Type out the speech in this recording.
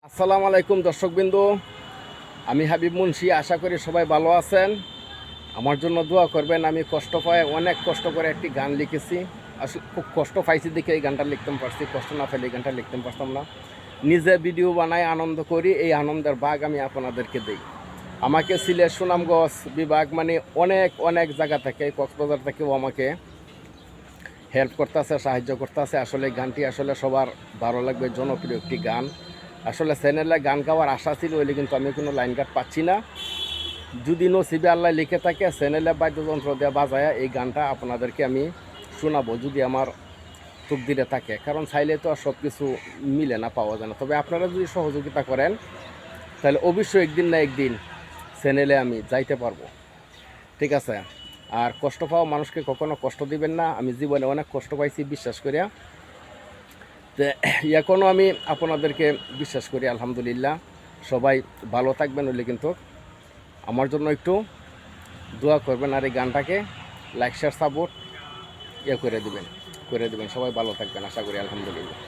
আসসালামু আলাইকুম দর্শকবৃন্দু, আমি হাবিব মুন্সি। আশা করি সবাই ভালো আছেন। আমার জন্য দোয়া করবেন। আমি অনেক কষ্ট করে একটি গান লিখেছি। আসলে খুব কষ্ট পাইছি দেখে এই গানটা লিখতে পারছি। কষ্ট না পেলে এই গানটা লিখতে পারতাম না। নিজে ভিডিও বানাই, আনন্দ করি। এই আনন্দের ভাগ আমি আপনাদেরকে দিই। আমাকে সিলেট সুনামগঞ্জ বিভাগ মানে অনেক অনেক জায়গা থেকে, কক্সবাজার থেকেও আমাকে হেল্প করতেছে, সাহায্য করতেছে। আসলে গানটি আসলে সবার ভালো লাগবে, জনপ্রিয় একটি গান। আসলে চ্যানেলে গান গাওয়ার আশা ছিল, হইলে কিন্তু আমি কোনো লাইন গান পাচ্ছি না। যদি নসিবে আল্লাহ লিখে থাকে, চ্যানেলে বাদ্যযন্ত্র দিয়ে বাজায় এই গানটা আপনাদেরকে আমি শোনাবো, যদি আমার তকদিরে থাকে। কারণ চাইলে তো আর সব কিছু মিলে না, পাওয়া যায় না। তবে আপনারা যদি সহযোগিতা করেন, তাহলে অবশ্যই একদিন না একদিন চ্যানেলে আমি যাইতে পারবো। ঠিক আছে? আর কষ্ট পাওয়া মানুষকে কখনো কষ্ট দিবেন না। আমি জীবনে অনেক কষ্ট পাইছি, বিশ্বাস করিয়া। তো এখনও আমি আপনাদেরকে বিশ্বাস করি। আলহামদুলিল্লাহ, সবাই ভালো থাকবেন। হলে কিন্তু আমার জন্য একটু দোয়া করবেন, আর এই গানটাকে লাইক শেয়ার সাপোর্ট করে দিবেন। সবাই ভালো থাকবেন আশা করি। আলহামদুলিল্লাহ।